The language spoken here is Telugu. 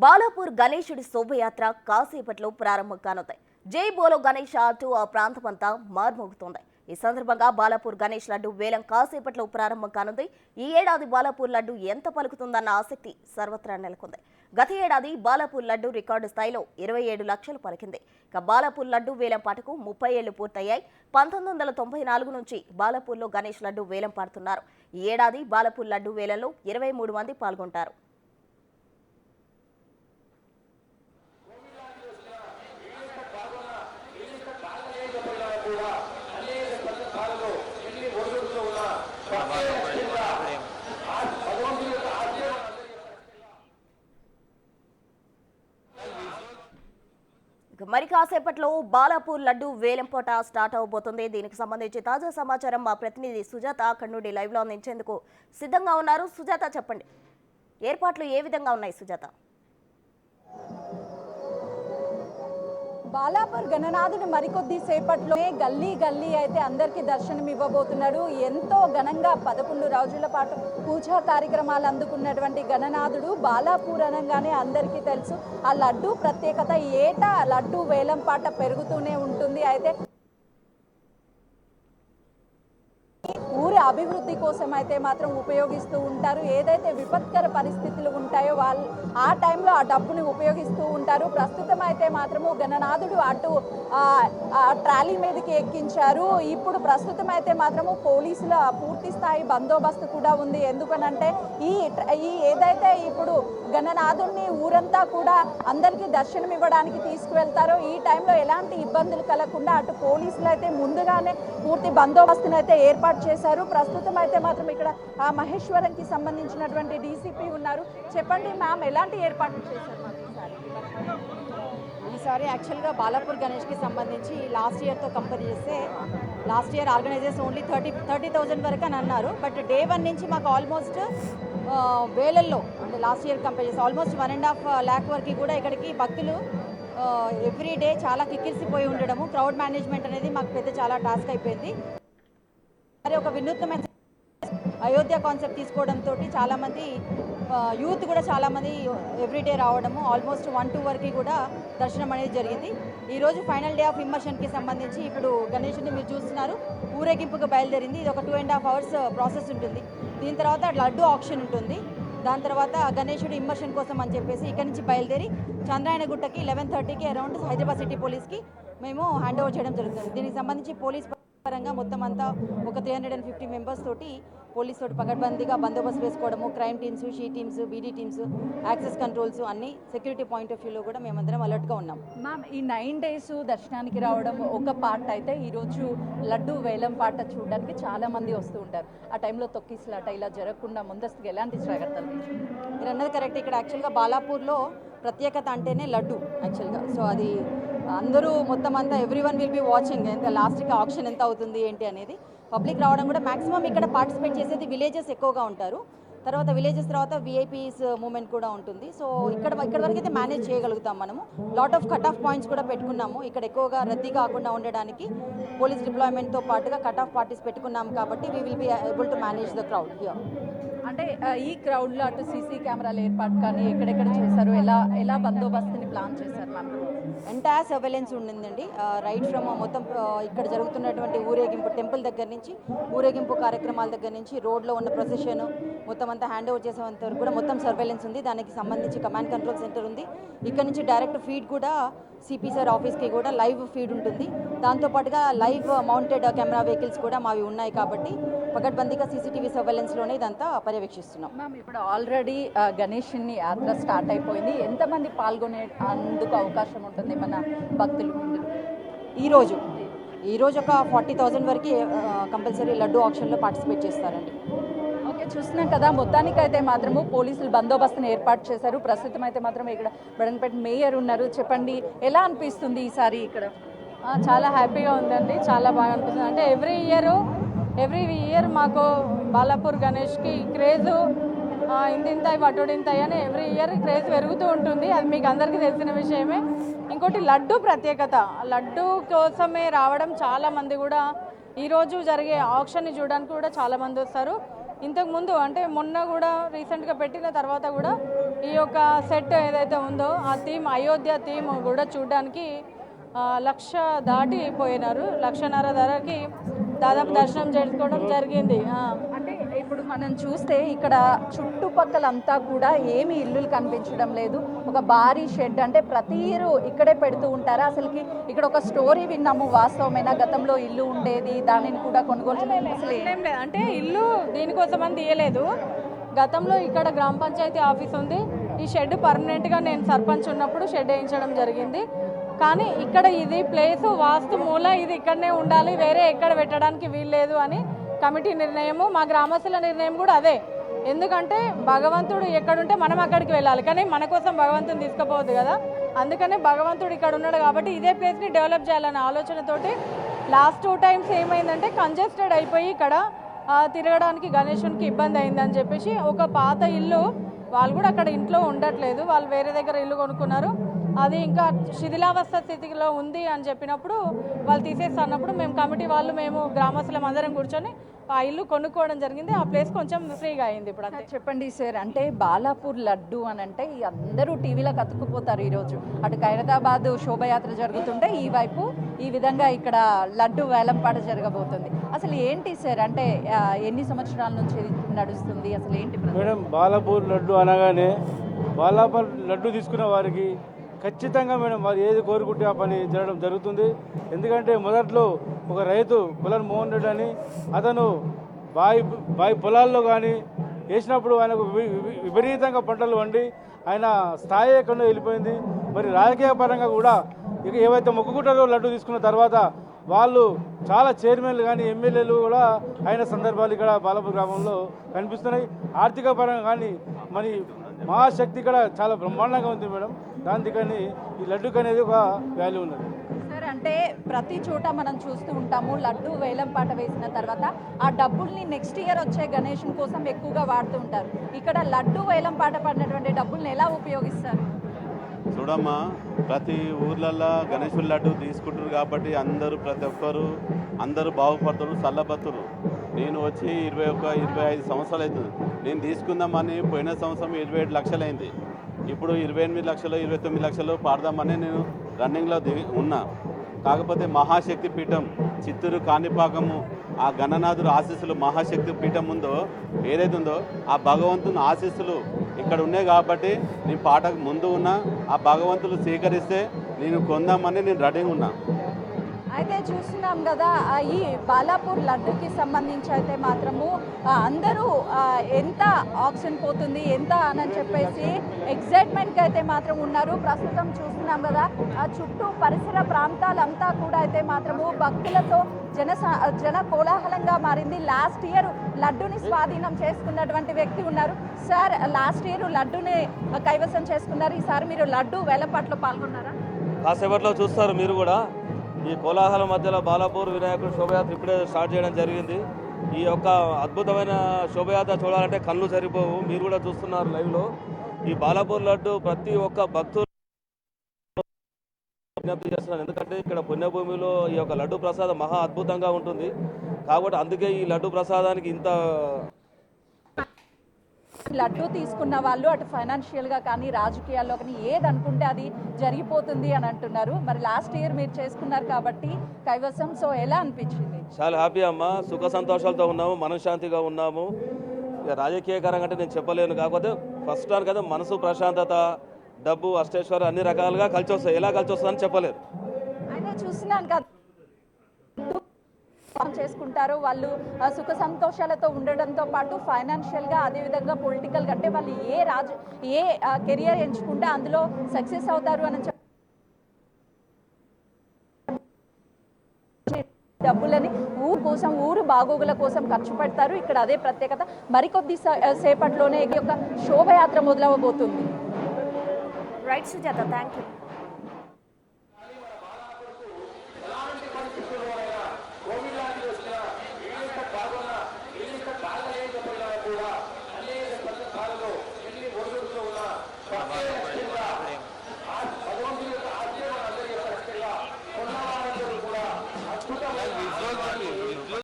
బాలాపూర్ గణేశుడి శోభయాత్ర కాసేపట్లో ప్రారంభం కానుంది. జై బోలో గణేష్ అంటూ ఆ ప్రాంతమంతా మార్మోగుతోంది. ఈ సందర్భంగా బాలాపూర్ గణేష్ లడ్డు వేలం కాసేపట్లో ప్రారంభం కానుంది. ఈ ఏడాది బాలాపూర్ లడ్డు ఎంత పలుకుతుందన్న ఆసక్తి సర్వత్రా నెలకొంది. గత ఏడాది బాలాపూర్ లడ్డు రికార్డు స్థాయిలో 27 లక్షలు పలికింది. ఇక బాలాపూర్ లడ్డు వేలం పాటకు 30 ఏళ్లు పూర్తయ్యాయి. 1994 నుంచి బాలాపూర్లో గణేష్ లడ్డు వేలం పాడుతున్నారు. ఈ ఏడాది బాలాపూర్ లడ్డు వేలంలో 23 మంది పాల్గొంటారు. మరి కాసేపట్లో బాలాపూర్ లడ్డు వేలంపాట స్టార్ట్ అవబోతుంది. దీనికి సంబంధించి తాజా సమాచారం మా ప్రతినిధి సుజాత అక్కడి నుండి లైవ్ లో అందించేందుకు సిద్ధంగా ఉన్నారు. సుజాత, చెప్పండి, ఏర్పాట్లు ఏ విధంగా ఉన్నాయి? సుజాత, బాలాపూర్ గణనాథుడు మరికొద్ది సేపట్లోనే గల్లీ గల్లీ అయితే అందరికీ దర్శనం ఇవ్వబోతున్నాడు. ఎంతో ఘనంగా 11 రోజుల పాటు పూజా కార్యక్రమాలు అందుకున్నటువంటి గణనాథుడు బాలాపూర్ అనగానే అందరికీ తెలుసు ఆ లడ్డు ప్రత్యేకత. ఏటా లడ్డు వేలం పాట పెరుగుతూనే ఉంటుంది. అయితే ఊరి అభివృద్ధి కోసం అయితే మాత్రం ఉపయోగిస్తూ ఉంటారు. ఏదైతే విపత్కర పరిస్థితులు ఉంటాయో వాళ్ళు ఆ టైంలో ఆ డబ్బుని ఉపయోగిస్తూ ఉంటారు. ప్రస్తుతం అయితే మాత్రము గణనాథుడు అటు ట్రాలీ మీదకి ఎక్కించారు. ఇప్పుడు ప్రస్తుతం అయితే మాత్రము పోలీసుల పూర్తి స్థాయి బందోబస్తు కూడా ఉంది. ఎందుకనంటే ఈ ఏదైతే ఇప్పుడు గణనాథుడిని ఊరంతా కూడా అందరికీ దర్శనం ఇవ్వడానికి తీసుకువెళ్తారో ఈ టైంలో ఎలాంటి ఇబ్బందులు కలగకుండా అటు పోలీసులు అయితే ముందుగానే పూర్తి బందోబస్తును అయితే ఏర్పాటు చేశారు. ప్రస్తుతం అయితే మాత్రం ఇక్కడ మహేశ్వరంకి సంబంధించినటువంటి డీసీపీ ఉన్నారు. చెప్పండి మ్యామ్, ఎలాంటి ఏర్పాట్లు చేశారు ఈసారి? యాక్చువల్గా బాలాపూర్ గణేష్కి సంబంధించి లాస్ట్ ఇయర్తో కంపేర్ చేస్తే లాస్ట్ ఇయర్ ఆర్గనైజర్స్ ఓన్లీ 30,000 వరకు అని అన్నారు. బట్ డే 1 నుంచి మాకు ఆల్మోస్ట్ వేలల్లో, అంటే లాస్ట్ ఇయర్ కంపేర్ చేస్తే ఆల్మోస్ట్ 1.5 lakh వరకు కూడా ఇక్కడికి భక్తులు ఎవ్రీ డే చాలా కిక్కిరిసిపోయి ఉండడము, క్రౌడ్ మేనేజ్మెంట్ అనేది మాకు పెద్ద చాలా టాస్క్ అయిపోయింది. మరి ఒక వినూత్నమైన అయోధ్య కాన్సెప్ట్ తీసుకోవడంతో చాలామంది యూత్ కూడా చాలామంది ఎవ్రీడే రావడము, ఆల్మోస్ట్ 1-2 వరకు కూడా దర్శనం అనేది జరిగింది. ఈరోజు ఫైనల్ డే ఆఫ్ ఇమ్మర్షన్కి సంబంధించి ఇప్పుడు గణేశుడిని మీరు చూస్తున్నారు, ఊరేగింపుగా బయలుదేరింది. ఇది ఒక 2.5 hours ప్రాసెస్ ఉంటుంది. దీని తర్వాత లడ్డు ఆక్షన్ ఉంటుంది. దాని తర్వాత గణేశుడి ఇమ్మర్షన్ కోసం అని చెప్పేసి ఇక్కడ నుంచి బయలుదేరి చంద్రాయణగుట్టకి 11:30కి అరౌండ్ హైదరాబాద్ సిటీ పోలీస్కి మేము హ్యాండ్ ఓవర్ చేయడం జరుగుతుంది. దీనికి సంబంధించి పోలీస్ పరంగా మొత్తం అంతా ఒక 350 మెంబర్స్ తోటి పోలీస్ తోటి పకడ్బందీగా బందోబస్తు వేసుకోవడము, crime teams, she teams, BD teams, access controls అన్ని సెక్యూరిటీ పాయింట్ ఆఫ్ వ్యూలో కూడా మేమందరం అలర్ట్గా ఉన్నాం. మ్యామ్, ఈ 9 days దర్శనానికి రావడం ఒక పార్ట్ అయితే ఈరోజు లడ్డు వేలం పాట చూడడానికి చాలా మంది వస్తూ ఉంటారు. ఆ టైంలో తొక్కిసలాట ఇలా జరగకుండా ముందస్తుగా ఎలాంటి జాగ్రత్తలు? మీరు అన్నది కరెక్ట్. ఇక్కడ యాక్చువల్గా బాలాపూర్లో ప్రత్యేకత అంటేనే లడ్డు యాక్చువల్గా. సో అది అందరూ మొత్తం అంతా ఎవ్రీవన్ విల్ బి వాచింగ్ ఎంత లాస్ట్కి ఆప్షన్ ఎంత అవుతుంది ఏంటి అనేది. పబ్లిక్ రావడం కూడా మ్యాక్సిమం ఇక్కడ పార్టిసిపేట్ చేసేది విలేజెస్ ఎక్కువగా ఉంటారు. తర్వాత విలేజెస్ తర్వాత విఐపీస్ మూమెంట్ కూడా ఉంటుంది. సో ఇక్కడ వరకు అయితే మేనేజ్ చేయగలుగుతాం మనము. Lot of cut off points కూడా పెట్టుకున్నాము. ఇక్కడ ఎక్కువగా రద్దీ కాకుండా ఉండడానికి పోలీస్ డిప్లాయ్మెంట్తో పాటుగా కట్ ఆఫ్ పార్టీస్ పెట్టుకున్నాము. కాబట్టి we will be able to manage the crowd here. అంటే ఈ క్రౌడ్లో అటు సీసీ కెమెరాలు ఏర్పాటు కానీ ఎక్కడెక్కడ చేశారు, ఎలా బందోబస్తుని ప్లాన్ చేశారు మ్యామ్? ఎంటైర్ సర్వేలెన్స్ ఉండిందండి. రైట్ ఫ్రమ్ మొత్తం ఇక్కడ జరుగుతున్నటువంటి ఊరేగింపు, టెంపుల్ దగ్గర నుంచి ఊరేగింపు కార్యక్రమాల దగ్గర నుంచి రోడ్లో ఉన్న ప్రొసెషన్ మొత్తం అంతా హ్యాండ్ ఓవర్ చేసేంత వరకు కూడా మొత్తం సర్వేలెన్స్ ఉంది. దానికి సంబంధించి కమాండ్ కంట్రోల్ సెంటర్ ఉంది. ఇక్కడ నుంచి డైరెక్ట్ ఫీడ్ కూడా సిపి సార్ ఆఫీస్కి కూడా లైవ్ ఫీడ్ ఉంటుంది. దాంతోపాటుగా లైవ్ మౌంటెడ్ కెమెరా వెహికల్స్ కూడా మావి ఉన్నాయి. కాబట్టి పకడ్బందీగా సీసీటీవీ సర్వేలెన్స్లోనే ఇదంతా పర్యవేక్షిస్తున్నాం. మ్యామ్, ఇప్పుడు ఆల్రెడీ గణేశుని యాత్ర స్టార్ట్ అయిపోయింది. ఎంతమంది పాల్గొనే అందుకు అవకాశం ఉంటుంది మన భక్తులు? ఈరోజు ఒక 40,000 వరకు కంపల్సరీ లడ్డు ఆక్షన్లో పార్టిసిపేట్ చేస్తారండి. ఓకే, చూస్తున్నాం కదా, మొత్తానికైతే మాత్రము పోలీసులు బందోబస్తుని ఏర్పాటు చేశారు. ప్రస్తుతం అయితే మాత్రం ఇక్కడ బడంపేట మేయర్ ఉన్నారు. చెప్పండి, ఎలా అనిపిస్తుంది ఈసారి ఇక్కడ? చాలా హ్యాపీగా ఉందండి, చాలా బాగా అనిపిస్తుంది. అంటే ఎవ్రీ ఇయర్ మాకు బాలాపూర్ గణేష్కి క్రేజు ఇంతింత వటుడింతాయి అని ఎవ్రీ ఇయర్ క్రేజ్ పెరుగుతూ ఉంటుంది. అది మీకు అందరికీ తెలిసిన విషయమే. ఇంకోటి లడ్డు ప్రత్యేకత, లడ్డు కోసమే రావడం చాలామంది కూడా ఈరోజు జరిగే ఆక్షన్ని చూడడానికి కూడా చాలామంది వస్తారు. ఇంతకుముందు అంటే మొన్న కూడా రీసెంట్గా పెట్టిన తర్వాత కూడా ఈ యొక్క సెట్ ఏదైతే ఉందో ఆ థీమ్ అయోధ్య థీమ్ కూడా చూడడానికి 1,00,000 దాటిపోయినారు. 1,50,000 ధరకి దాదాపు దర్శనం చేసుకోవడం జరిగింది. అంటే ఇప్పుడు మనం చూస్తే ఇక్కడ చుట్టుపక్కలంతా కూడా ఏమి ఇల్లులు కనిపించడం లేదు. ఒక భారీ షెడ్, అంటే ప్రతి ఇయర్ ఇక్కడే పెడుతూ ఉంటారా? అసలుకి ఇక్కడ ఒక స్టోరీ విన్నాము, వాస్తవమైన గతంలో ఇల్లు ఉండేది, దానిని కూడా కొనుగోలు అసలు ఏం లేదు, అంటే ఇల్లు దీనికోసం అని తీయలేదు. గతంలో ఇక్కడ గ్రామ పంచాయతీ ఆఫీస్ ఉంది. ఈ షెడ్ పర్మనెంట్గా నేను సర్పంచ్ ఉన్నప్పుడు షెడ్ వేయించడం జరిగింది. కానీ ఇక్కడ ఇది ప్లేసు వాస్తు మూల, ఇది ఇక్కడనే ఉండాలి, వేరే ఎక్కడ పెట్టడానికి వీల్లేదు అని కమిటీ నిర్ణయము, మా గ్రామస్తుల నిర్ణయం కూడా అదే. ఎందుకంటే భగవంతుడు ఎక్కడుంటే మనం అక్కడికి వెళ్ళాలి, కానీ మన కోసం భగవంతుని తీసుకుపోవద్దు కదా. అందుకనే భగవంతుడు ఇక్కడ ఉన్నాడు కాబట్టి ఇదే ప్లేస్ని డెవలప్ చేయాలనే ఆలోచనతోటి లాస్ట్ 2 times ఏమైందంటే కంజెస్టెడ్ అయిపోయి ఇక్కడ తిరగడానికి గణేశునికి ఇబ్బంది అయిందని చెప్పేసి ఒక పాత ఇల్లు, వాళ్ళు కూడా అక్కడ ఇంట్లో ఉండట్లేదు, వాళ్ళు వేరే దగ్గర ఇల్లు కొనుక్కున్నారు. అది ఇంకా శిథిలావస్థ స్థితిలో ఉంది అని చెప్పినప్పుడు వాళ్ళు తీసేస్తున్నప్పుడు మేము కమిటీ వాళ్ళు మేము గ్రామస్తులం అందరం కూర్చొని ఆ ఇల్లు కొనుక్కోవడం జరిగింది. ఆ ప్లేస్ కొంచెం ఫ్రీగా అయింది ఇప్పుడు. అంతే. చెప్పండి సార్, అంటే బాలాపూర్ లడ్డు అని అంటే అందరూ టీవీలకు అతుక్కుపోతారు. ఈరోజు అటు ఖైరతాబాద్ శోభయాత్ర జరుగుతుంటే ఈ వైపు ఈ విధంగా ఇక్కడ లడ్డు వేలంపాట జరగబోతుంది. అసలు ఏంటి సార్, అంటే ఎన్ని సంవత్సరాల నుంచి నడుస్తుంది, అసలు ఏంటి మేడం? బాలాపూర్ లడ్డు అనగానే బాలాపూర్ లడ్డు తీసుకున్న వారికి ఖచ్చితంగా మేడం వారు ఏది కోరుకుంటే ఆ పని జరగడం జరుగుతుంది. ఎందుకంటే మొదట్లో ఒక రైతు పులన్ మోహన్ రెడ్డి అని అతను బాయి పొలాల్లో కానీ వేసినప్పుడు ఆయనకు విపరీతంగా పంటలు వండి ఆయన స్థాయి ఎక్కడో వెళ్ళిపోయింది. మరి రాజకీయ పరంగా కూడా ఇక ఏవైతే మొక్కుకుంటారో లడ్డు తీసుకున్న తర్వాత వాళ్ళు చాలా చైర్మన్లు కానీ ఎమ్మెల్యేలు కూడా అయిన సందర్భాలు ఇక్కడ బాలాపూర్ గ్రామంలో కనిపిస్తున్నాయి. ఆర్థిక పరంగా కానీ మరి మహాశక్తి ఇక్కడ చాలా బ్రహ్మాండంగా ఉంది మేడం. దానికని ఈ లడ్డుకు అనేది ఒక వాల్యూ ఉన్నది సార్. అంటే ప్రతి చోట మనం చూస్తూ ఉంటాము, లడ్డు వేలం పాట వేసిన తర్వాత ఆ డబ్బుల్ని నెక్స్ట్ ఇయర్ వచ్చే గణేశం కోసం ఎక్కువగా వాడుతూ ఉంటారు. ఇక్కడ లడ్డు వేలం పాట పడినటువంటి డబ్బుల్ని ఎలా ఉపయోగిస్తారు? చూడమ్మా, ప్రతి ఊర్లల్లో గణేశుల లడ్డు తీసుకుంటారు కాబట్టి ప్రతి ఒక్కరు అందరూ బాగుపడుతున్నారు, చల్లబతురు. నేను వచ్చి 25 సంవత్సరాలు అవుతుంది. నేను తీసుకుందామని పోయిన సంవత్సరం 27 లక్షలు అయింది. ఇప్పుడు 28 లక్షలు 29 లక్షలు పాడదామని నేను రన్నింగ్లో ఉన్నా. కాకపోతే మహాశక్తి పీఠం చిత్తూరు కాణిపాకము ఆ గణనాథుడు ఆశీస్సులు మహాశక్తి పీఠం ఉందో ఏదైతే ఉందో ఆ భగవంతుని ఆశీస్సులు ఇక్కడ ఉన్నాయి కాబట్టి నేను పాటకు ముందు ఉన్నా. ఆ భగవంతులు స్వీకరిస్తే నేను కొందామని నేను రెడీగా ఉన్నా. అయితే చూస్తున్నాం కదా, ఈ బాలాపూర్ లడ్డుకి సంబంధించి అయితే మాత్రము అందరూ ఎంత ఆక్సిజన్ పోతుంది ఎంత అని చెప్పేసి ఎగ్జైట్మెంట్కి అయితే మాత్రం ఉన్నారు. ప్రస్తుతం చూస్తున్నాం కదా, ఆ చుట్టూ పరిసర ప్రాంతాలంతా కూడా అయితే మాత్రము భక్తులతో జన కోలాహలంగా మారింది. లాస్ట్ ఇయర్ లడ్డుని స్వాధీనం చేసుకున్నటువంటి వ్యక్తి ఉన్నారు. సార్, లాస్ట్ ఇయర్ లడ్డుని కైవసం చేసుకున్నారు, ఈసారి మీరు లడ్డు వేలంపాట్లో పాల్గొన్నారా? కాసేపట్లో చూస్తారు మీరు కూడా. ఈ కోలాహలం మధ్యలో బాలాపూర్ వినాయకుడు శోభయాత్ర ఇప్పుడే స్టార్ట్ చేయడం జరిగింది. ఈ యొక్క అద్భుతమైన శోభయాత్ర చూడాలంటే కళ్ళు సరిపోవు. మీరు కూడా చూస్తున్నారు లైవ్లో. ఈ బాలాపూర్ లడ్డు ప్రతి ఒక్క భక్తులు విజ్ఞప్తి చేస్తున్నారు. ఎందుకంటే ఇక్కడ పుణ్యభూమిలో ఈ యొక్క లడ్డు ప్రసాదం మహా అద్భుతంగా ఉంటుంది కాబట్టి అందుకే ఈ లడ్డు ప్రసాదానికి ఇంత లడ్డు తీసుకున్న వాళ్ళు అటు ఫైనాన్షియల్గా కానీ రాజకీయాల్లో కానీ ఏది అనుకుంటే అది జరిగిపోతుంది అని అంటున్నారు. మరి లాస్ట్ ఇయర్ మీరు చేసుకున్నారు కాబట్టి కైవసం, సో ఎలా అనిపించింది? చాలా హ్యాపీ అమ్మా, సుఖ సంతోషాలతో ఉన్నాము, మనశ్శాంతిగా ఉన్నాము. ఇక రాజకీయకరంగా అంటే నేను చెప్పలేను, కాకపోతే ఫస్ట్ టైం కదా మనసు ప్రశాంతత, డబ్బు, అష్టేశ్వర అన్ని రకాలుగా కలిసి వస్తాయి. ఎలా కలిసి వస్తుందని చెప్పలేరు. అయితే చూస్తున్నాను కదా చేసుకుంటారు వాళ్ళు, సుఖ సంతోషాలతో ఉండడంతో పాటు ఫైనాన్షియల్గా అదేవిధంగా పొలిటికల్గా, అంటే వాళ్ళు ఏ కెరియర్ ఎంచుకుంటే అందులో సక్సెస్ అవుతారు అని డబ్బులని ఊరు కోసం, ఊరు బాగోగుల కోసం ఖర్చు పెడతారు. ఇక్కడ అదే ప్రత్యేకత. మరికొద్ది సేపట్లోనే ఈ యొక్క శోభయాత్ర మొదలవబోతుంది. Right Sujatha, thank you.